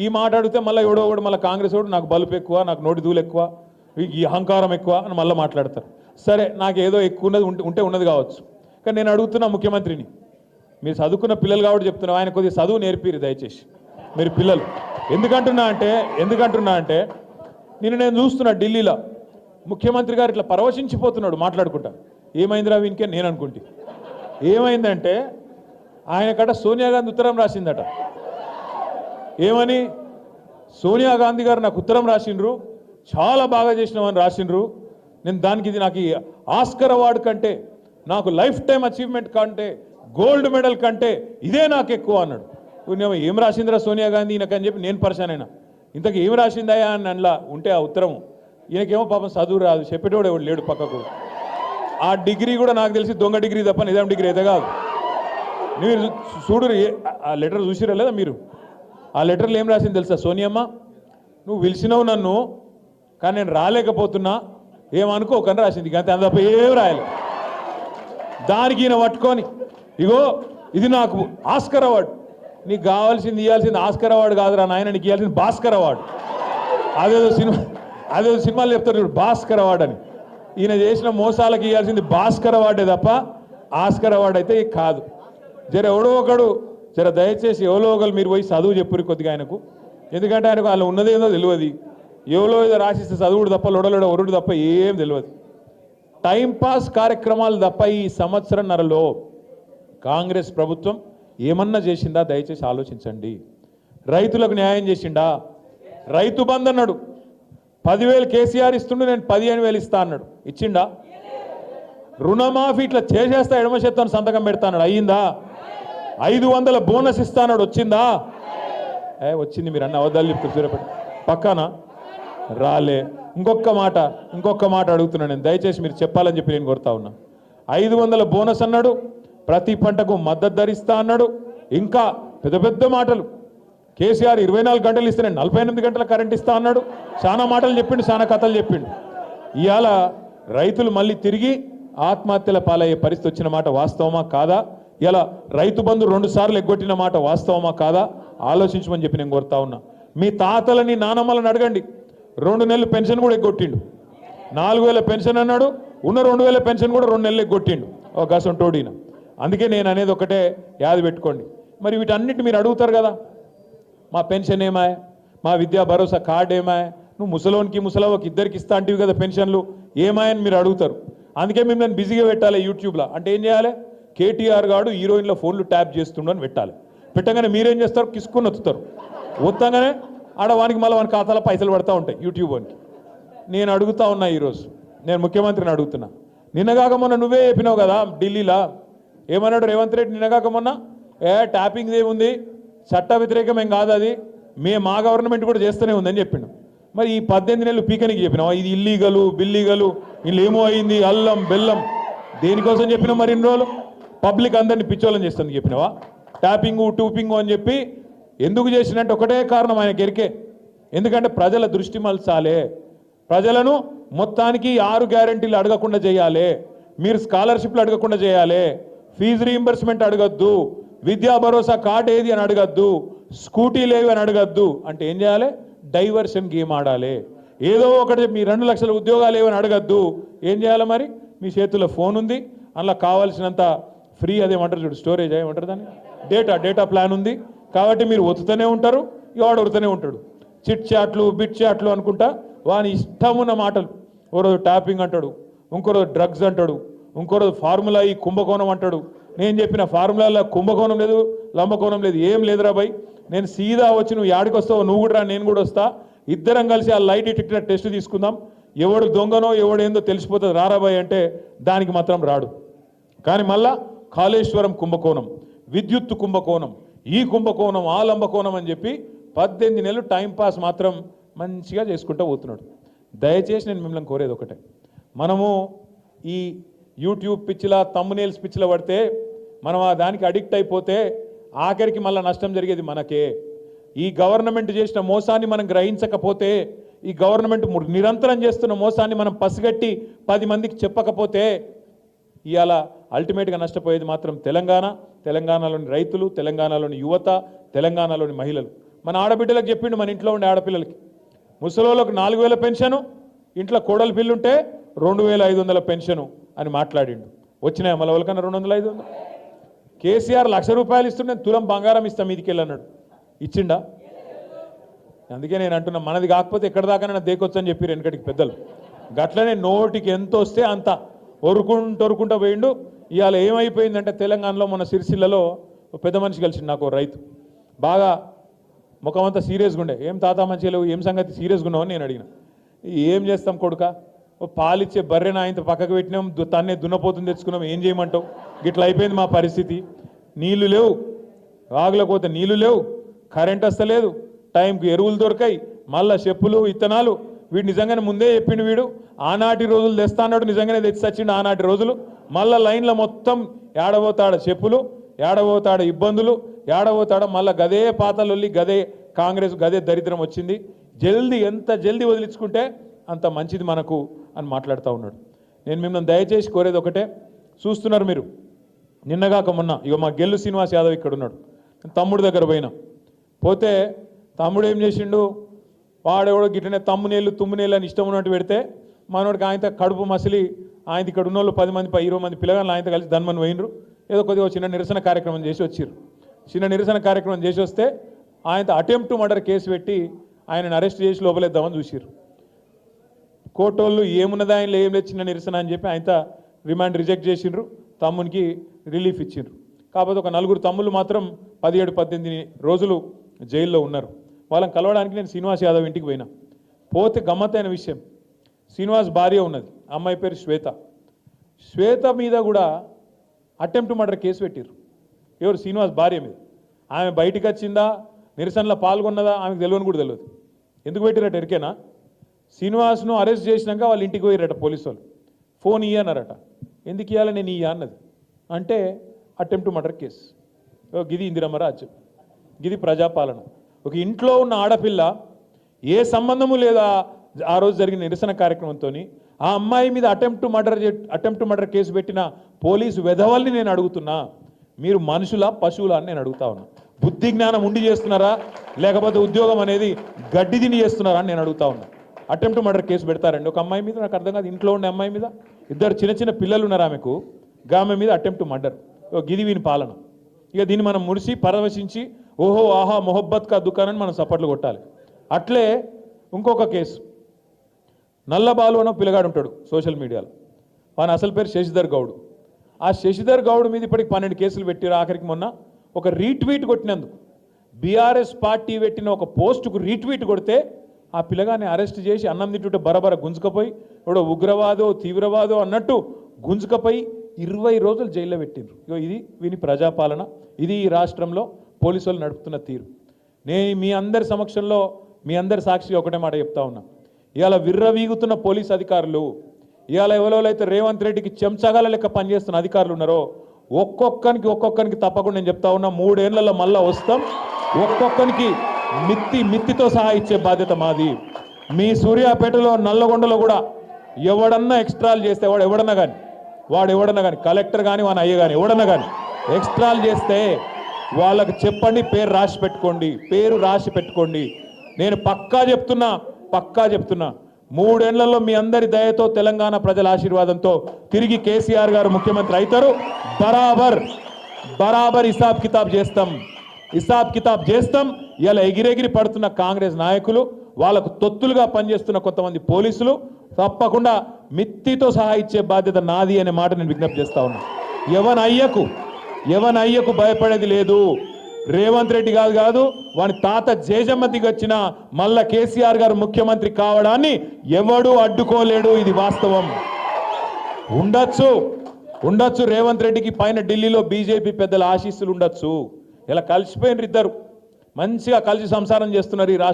ఈ మాట అడిగితే మళ్ళీ ఎవడో ఒకడు మళ్ళీ కాంగ్రెస్ వాడు నాకు బలుపు ఎక్కువ, నాకు నోటి దూలు ఎక్కువ, ఈ అహంకారం ఎక్కువ అని మళ్ళీ మాట్లాడతారు. సరే, నాకు ఏదో ఎక్కువ ఉన్నది ఉంటే ఉన్నది కావచ్చు. కానీ నేను అడుగుతున్నా ముఖ్యమంత్రిని, మీరు చదువుకున్న పిల్లలు కాబట్టి చెప్తున్నా, ఆయన కొద్దిగా చదువు నేర్పిరు దయచేసి మీరు పిల్లలు. ఎందుకంటున్నా అంటే నేను చూస్తున్నా ఢిల్లీలో ముఖ్యమంత్రి గారు ఇట్లా పరవశించిపోతున్నాడు మాట్లాడుకుంటా. ఏమైందిరా వీనికే నేను అనుకుంటే. ఏమైందంటే ఆయన కట సోనియా గాంధీ ఉత్తరం రాసిందట. ఏమని? సోనియా గాంధీ గారు నాకు ఉత్తరం రాసిండ్రు, చాలా బాగా చేసినామని రాసిండ్రు, నేను దానికి ఇది నాకు ఆస్కర్ అవార్డు కంటే, నాకు లైఫ్ టైం అచీవ్మెంట్ కంటే, గోల్డ్ మెడల్ కంటే ఇదే నాకు ఎక్కువ అన్నాడు. ఏం రాసిందిరా సోనియా గాంధీ ఈయనకని చెప్పి నేను పరిశాన్ అయినా. ఇంతకు ఏం రాసిందయా అని అందులో ఉంటే ఆ ఉత్తరము, ఈయనకేమో పాపం చదువు రాదు, చెప్పేటోడు ఎవడు లేడు పక్కకు. ఆ డిగ్రీ కూడా నాకు తెలిసి దొంగ డిగ్రీ తప్ప నిజాం డిగ్రీ అయితే కాదు. మీరు చూడు, ఆ లెటర్ చూసిరా లేదా మీరు? ఆ లెటర్లో ఏం రాసింది తెలుసా? సోనియమ్మ, నువ్వు పిలిచినావు నన్ను, కానీ నేను రాలేకపోతున్నా, ఏమనుకోకని రాసింది. అంతే, అంత తప్ప ఏం రాయాలి. దానికి ఈయన పట్టుకొని, ఇగో ఇది నాకు ఆస్కర్ అవార్డు, నీకు కావాల్సింది ఇవ్వాల్సింది ఆస్కర్ అవార్డు కాదురా నాయన, నీకు ఇవ్వాల్సింది భాస్కర్ అవార్డు. అదేదో సినిమాలు చెప్తారు చూడు, భాస్కర్ అవార్డు అని. ఈయన చేసిన మోసాలకు ఇవ్వాల్సింది భాస్కర్ అవార్డే తప్ప ఆస్కర్ అవార్డు అయితే కాదు. ఎవడో ఒకడు దయచేసి ఎవరో ఒకరు మీరు పోయి చదువు చెప్పురు కొద్దిగా ఆయనకు. ఎందుకంటే ఆయనకు వాళ్ళు ఉన్నదేదో తెలియదు, ఎవరో ఏదో రాసిస్తే చదువుడు తప్ప లొడలోడ ఒరుడు తప్ప ఏం తెలియదు. టైంపాస్ కార్యక్రమాలు తప్ప ఈ సంవత్సరంన్నరలో కాంగ్రెస్ ప్రభుత్వం ఏమన్నా చేసిందా? దయచేసి ఆలోచించండి. రైతులకు న్యాయం చేసిండా? రైతు బంధు అన్నాడు, 10,000 కేసీఆర్ ఇస్తుండే, నేను 15,000 ఇస్తా అన్నాడు, ఇచ్చిండా? రుణమాఫీ ఇట్లా చేసేస్తా ఎడమ చేత్తో సంతకం పెడతా అన్నాడు, అయ్యిందా? 500 బోనస్ ఇస్తా అన్నాడు, వచ్చిందా? వచ్చింది. మీరు అన్న అవద్దాలు చెప్తారు సూర్యపేట పక్కన రాలే. ఇంకొక మాట అడుగుతున్నాను నేను, దయచేసి మీరు చెప్పాలని చెప్పి నేను కోరుతా ఉన్నా. 500 బోనస్ అన్నాడు, ప్రతి పంటకు మద్దతు ధరిస్తా అన్నాడు, ఇంకా పెద్ద మాటలు. కేసీఆర్ 24 గంటలు ఇస్తే నేను 48 గంటల కరెంట్ ఇస్తా అన్నాడు. చాలా మాటలు చెప్పిండు, చాలా కథలు చెప్పిండు. ఇవాళ రైతులు మళ్ళీ తిరిగి ఆత్మహత్యల పాలయ్యే పరిస్థితి వచ్చిన మాట వాస్తవమా కాదా? ఇలా రైతు బంధు 2 సార్లు ఎగ్గొట్టిన మాట వాస్తవమా కాదా? ఆలోచించమని చెప్పి నేను కోరుతా ఉన్నా. మీ తాతలని నానమ్మలను అడగండి, 2 నెలలు పెన్షన్ కూడా ఎగ్గొట్టిండు. 4,000 పెన్షన్ అన్నాడు, ఉన్న 2,000 పెన్షన్ కూడా 2 నెలలు ఎగ్గొట్టిండు ఒక గసంటోడిన. అందుకే నేను అనేది ఒకటే యాద పెట్టుకోండి. మరి వీటన్నిటి మీరు అడుగుతారు కదా, మా పెన్షన్ ఏమాయ, మా విద్యా భరోసా కార్డు ఏమాయ, నువ్వు ముసలోనికి ముసలవ్వకి ఇద్దరికి ఇస్తా అంటివి కదా పెన్షన్లు ఏమాయని మీరు అడుగుతారు. అందుకే మిమ్మల్ని బిజీగా పెట్టాలి యూట్యూబ్లో. అంటే ఏం చేయాలి? కేటీఆర్ గారు హీరోయిన్ల ఫోన్లు ట్యాప్ చేస్తుండు అని పెట్టాలి. పెట్టగానే మీరేం చేస్తారు? కిసుకుని వత్తుతారు. వత్తగానే ఆడవానికి మళ్ళీ వాని ఖాతాలో పైసలు పడతా ఉంటాయి యూట్యూబ్ వానికి. నేను అడుగుతా ఉన్నా, ఈరోజు నేను ముఖ్యమంత్రిని అడుగుతున్నా. నిన్నగాక మొన్న నువ్వే చెప్పినావు కదా ఢిల్లీలో, ఏమన్నాడు రేవంత్ రెడ్డి నిన్నగాక మొన్న? ట్యాపింగ్ ఏముంది, చట్ట వ్యతిరేకం ఏం కాదు, అది మా గవర్నమెంట్ కూడా చేస్తూనే ఉందని చెప్పిండు. మరి ఈ 18 నెలలు పీకనికి చెప్పినావా ఇది ఇల్లీగలు బిల్లీగలు, వీళ్ళు ఏమో అయింది అల్లం బెల్లం, దేనికోసం చెప్పినావు? మరి ఇన్ని రోజులు పబ్లిక్ అందరినీ పిచ్చోళ్ళని చేస్తుంది చెప్పినావా? ట్యాపింగు టూపింగు అని చెప్పి ఎందుకు చేసినట్టు ఒకటే కారణం ఆయన గెరికే. ఎందుకంటే ప్రజల దృష్టి మలచాలే, ప్రజలను మొత్తానికి 6 గ్యారెంటీలు అడగకుండా చేయాలి, మీరు స్కాలర్షిప్లు అడగకుండా చేయాలి, ఫీజు రీయింబర్స్మెంట్ అడగద్దు, విద్యా భరోసా కార్డు ఏది అని అడగద్దు, స్కూటీలు ఏవి అని అడగద్దు. అంటే ఏం చేయాలి? డైవర్షన్ గేమ్ ఆడాలి. ఏదో ఒకటి మీ 2 లక్షల ఉద్యోగాలు ఏమని అడగద్దు. ఏం చేయాలి మరి? మీ చేతుల్లో ఫోన్ ఉంది, అందులో కావాల్సినంత ఫ్రీ అదేమంటారు చూడు, స్టోరేజ్ ఏమంటారు దాన్ని, డేటా ప్లాన్ ఉంది. కాబట్టి మీరు ఒత్తుతూనే ఉంటారు, వాడు ఒరుతూనే ఉంటాడు. చిట్ చాట్లు బిట్ చాట్లు అనుకుంటా వాని ఇష్టమున్న మాటలు. ఓ రోజు ట్యాపింగ్ అంటాడు, ఇంకో రోజు డ్రగ్స్ అంటాడు, ఇంకో రోజు ఫార్ములా ఈ కుంభకోణం అంటాడు. నేను చెప్పిన ఫార్ములాలో కుంభకోణం లేదు, లంబకోణం లేదు, ఏం లేదురా బాయ్. నేను సీదా వచ్చి నువ్వు యాడికి వస్తావు, నువ్వు కూడా రా, నేను కూడా వస్తా, ఇద్దరం కలిసి ఆ లైట్ డిటెక్టర్ టెస్ట్ తీసుకుందాం, ఎవడు దొంగనో ఎవడేందో తెలిసిపోతుంది రారాబాయ్ అంటే దానికి మాత్రం రాడు. కానీ మళ్ళా కాళేశ్వరం కుంభకోణం, విద్యుత్ కుంభకోణం, ఈ కుంభకోణం ఆ లంబకోణం అని చెప్పి 18 నెలలు టైంపాస్ మాత్రం మంచిగా చేసుకుంటూ పోతున్నాడు. దయచేసి నేను మిమ్మల్ని కోరేది ఒకటే, మనము ఈ యూట్యూబ్ పిచ్చిలా తమ్మునేల్స్ పిచ్చిలా పడితే మనం ఆ దానికి అడిక్ట్ అయిపోతే ఆఖరికి మళ్ళీ నష్టం జరిగేది మనకే. ఈ గవర్నమెంట్ చేసిన మోసాన్ని మనం గ్రహించకపోతే, ఈ గవర్నమెంట్ నిరంతరం చేస్తున్న మోసాన్ని మనం పసిగట్టి 10 మందికి చెప్పకపోతే ఇవాళ అల్టిమేట్గా నష్టపోయేది మాత్రం తెలంగాణలోని రైతులు, తెలంగాణలోని యువత, తెలంగాణలోని మహిళలు. మన ఆడబిడ్డలకు చెప్పిండు, మన ఇంట్లో ఉండే ఆడపిల్లలకి ముసలోళ్ళకు 4000 పెన్షను, ఇంట్లో కోడలి పిల్లుంటే 2500 పెన్షను అని మాట్లాడిండు. వచ్చినాయి మళ్ళీ వాళ్ళకన్నా 200 500. కేసీఆర్ ₹1,00,000 ఇస్తుంటే తులం బంగారం ఇస్తాం మీదికి వెళ్ళన్నాడు, ఇచ్చిండా? అందుకే నేను అంటున్నా, మనది కాకపోతే ఎక్కడ దాకా దేకొచ్చు అని చెప్పారు వెనకటికి పెద్దలు. గట్లనే నోటికి ఎంత వస్తే అంత ఒరుకుంటూ పోయిండు. ఇవాళ ఏమైపోయిందంటే తెలంగాణలో మన సిరిసిల్లలో పెద్ద మనిషి కలిసిండు నాకు, రైతు. బాగా ముఖం అంతా సీరియస్గా ఉండే. ఏం తాత మంచిగా లేవు, ఏం సంగతి సీరియస్గా ఉన్నావు అని నేను అడిగిన. ఏం చేస్తాం కొడుక, పాలిచ్చే బర్రెన ఆయనతో పక్కకు పెట్టినాం, తన్నే దున్నపోతుంది తెచ్చుకున్నాం, ఏం చేయమంటావు? గిట్లా అయిపోయింది మా పరిస్థితి. నీళ్లు లేవు, వాగులకు పోతే నీళ్లు లేవు, కరెంట్ వస్తలేదు, టైంకి ఎరువులు దొరకాయి, మళ్ళా చెప్పులు ఇత్తనాలు. వీడు నిజంగానే ముందే చెప్పిండు, వీడు ఆనాటి రోజులు తెస్తా అన్నాడు, నిజంగానే తెచ్చి వచ్చిండు ఆనాటి రోజులు. మళ్ళా లైన్లో మొత్తం ఏడబోతాడ చెప్పులు, ఏడబోతాడ ఇబ్బందులు, ఏడబోతాడ మళ్ళా గదే పాతలొల్లి, గదే కాంగ్రెస్, గదే దరిద్రం వచ్చింది. జల్దీ ఎంత జల్దీ వదిలించుకుంటే అంత మంచిది మనకు అని మాట్లాడుతూ ఉన్నాడు. నేను మిమ్మల్ని దయచేసి కోరేది ఒకటే, చూస్తున్నారు మీరు, నిన్నగాక మొన్న ఇక మా గెల్లు శ్రీనివాస్ యాదవ్ ఇక్కడ ఉన్నాడు, తమ్ముడు దగ్గర పోతే తమ్ముడు ఏం చేసిండు, వాడెవడో గిట్లనే తమ్మునేళ్ళు తుమ్మునేళ్ళు అని ఇష్టం ఉన్నట్టు పెడితే మనోడికి ఆయనతో కడుపు మసిలి ఆయన ఇక్కడ ఉన్న వాళ్ళు 10 మంది 20 మంది పిల్లగాళ్ళు ఆయనతో కలిసి ధన్మని పోయినరు. ఏదో కొద్దిగా చిన్న నిరసన కార్యక్రమం చేసి వచ్చిర్రు. చిన్న నిరసన కార్యక్రమం చేసి వస్తే ఆయనతో అటెంప్ట్ మర్డర్ కేసు పెట్టి ఆయనను అరెస్ట్ చేసి లోపలేద్దామని చూసిర్రు. కోర్టోళ్ళు ఏమున్నదా ఆయనలో ఏం లేదు చిన్న నిరసన అని చెప్పి ఆయనతో రిమాండ్ రిజెక్ట్ చేసిండ్రు, తమ్మునికి రిలీఫ్ ఇచ్చిండ్రు. కాకపోతే ఒక 4 తమ్ముళ్ళు మాత్రం 17-18 రోజులు జైల్లో ఉన్నారు. వాళ్ళని కలవడానికి నేను శ్రీనివాస్ యాదవ్ ఇంటికి పోతే గమ్మత్తైన విషయం, శ్రీనివాస్ భార్య ఉన్నది, అమ్మాయి పేరు శ్వేత. శ్వేత మీద కూడా అటెంప్ట్ మర్డర్ కేసు పెట్టిర్రు. ఎవరు? శ్రీనివాస్ భార్య మీద. ఆమె బయటికి వచ్చిందా, నిరసనలో పాల్గొన్నదా ఆమెకు తెలియని కూడా తెలియదు. ఎందుకు పెట్టిరట ఎరికేనా? శ్రీనివాస్ను అరెస్ట్ చేసినాక వాళ్ళ ఇంటికి పోయిరట పోలీసు వాళ్ళు. ఫోన్ ఇయ్యన్నారట. ఎందుకు ఇవ్వాలి, నేను ఇయ్య అన్నది. అంటే అటెంప్ట్ మర్డర్ కేసు. గిది ఇందిరమ్మ రాజ్యం, గిది ప్రజాపాలన. ఒక ఇంట్లో ఉన్న ఆడపిల్ల ఏ సంబంధము లేదా ఆ రోజు జరిగిన నిరసన కార్యక్రమంతో ఆ అమ్మాయి మీద అటెంప్ట్ మర్డర్ కేసు పెట్టిన పోలీసు వెధవల్ని నేను అడుగుతున్నా, మీరు మనుషులా పశువులా అని నేను అడుగుతా ఉన్నా. బుద్ధి జ్ఞానం ఉండి చేస్తున్నారా, లేకపోతే ఉద్యోగం అనేది గడ్డి తిని చేస్తున్నారా అని నేను అడుగుతా ఉన్నా. అటెంప్ట్ మర్డర్ కేసు పెడతారండి ఒక అమ్మాయి మీద? నాకు అర్థం కాదు. ఇంట్లో ఉండే అమ్మాయి మీద 2 చిన్న పిల్లలు ఉన్నారు ఆమెకు, ఆమె మీద అటెంప్ట్ మర్డర్. గిది వీని పాలన. ఇక దీన్ని మనం ముడిసి పరవశించి ఓహో ఆహా మొహబ్బత్ కా దుకాణాన్ని మనం సపోర్ట్లు కొట్టాలి. అట్లే ఇంకొక కేసు, నల్లబాలు అన్న పిల్లగాడు ఉంటాడు సోషల్ మీడియాలో, వాని అసలు పేరు శశిధర్ గౌడ్. ఆ శశిధర్ గౌడ్ మీద ఇప్పటికి 12 కేసులు పెట్టారు. ఆఖరికి మొన్న ఒక రీట్వీట్ కొట్టినందుకు, బీఆర్ఎస్ పార్టీ పెట్టిన ఒక పోస్టుకు రీట్వీట్ కొడితే ఆ పిల్లగాన్ని అరెస్ట్ చేసి అన్నం తింటుంటే బరబర గుంజుకపోయి ఎవడో ఉగ్రవాదో తీవ్రవాదో అన్నట్టు గుంజుకపోయి 20 రోజులు జైల్లో పెట్టిండ్రు. ఇగో ఇది వీని ప్రజాపాలన, ఇది ఈ రాష్ట్రంలో పోలీసు వాళ్ళు నడుపుతున్న తీరు. నేను మీ అందరి సమక్షంలో మీ అందరి సాక్షిగా ఒకటే మాట చెప్తా ఉన్నా, ఇవాళ విర్రవీగుతున్న పోలీస్ అధికారులు, ఇవాళ ఎవరైతే రేవంత్ రెడ్డికి చెంచగాల లెక్క పనిచేస్తున్న అధికారులు ఉన్నారో ఒక్కొక్కరికి తప్పకుండా నేను చెప్తా ఉన్నా, 3 ఏళ్లలో మళ్ళా వస్తాం. ఒక్కొక్కరికి మిత్తితో సహా ఇచ్చే బాధ్యత మాది. మీ సూర్యాపేటలో నల్లగొండలో కూడా ఎవడన్నా ఎక్స్ట్రాలు చేస్తే వాడు ఎవడన్నా కానీ కలెక్టర్ కానీ వాని అయ్య కానీ ఎవడన్నా కానీ ఎక్స్ట్రాలు చేస్తే వాళ్ళకు చెప్పండి, పేరు రాసి పెట్టుకోండి. నేను పక్కా చెప్తున్నా 3 ఏళ్లలో మీ అందరి దయతో తెలంగాణ ప్రజల ఆశీర్వాదంతో తిరిగి కేసీఆర్ గారు ముఖ్యమంత్రి అవుతారు. బరాబర్ హిసాబ్ కితాబ్ చేస్తాం. ఇలా ఎగిరెగిరి పడుతున్న కాంగ్రెస్ నాయకులు, వాళ్ళకు తొత్తులుగా పనిచేస్తున్న కొంతమంది పోలీసులు తప్పకుండా మిత్తితో సహా ఇచ్చే బాధ్యత నాది అనే మాట నేను విజ్ఞప్తి చేస్తా ఉన్నా. ఎవన్ అయ్యకు భయపడేది లేదు. రేవంత్ రెడ్డి కాదు వాని తాత జేజమ్మ దిగొచ్చిన మళ్ళా కేసీఆర్ గారు ముఖ్యమంత్రి కావడాన్ని ఎవడూ అడ్డుకోలేడు. ఇది వాస్తవం. ఉండొచ్చు రేవంత్ రెడ్డికి పైన ఢిల్లీలో బీజేపీ పెద్దల ఆశీస్సులు ఉండొచ్చు. ఇలా కలిసిపోయిన ఇద్దరు మంచిగా కలిసి సంసారం చేస్తున్నారు ఈ రాష్ట్రం.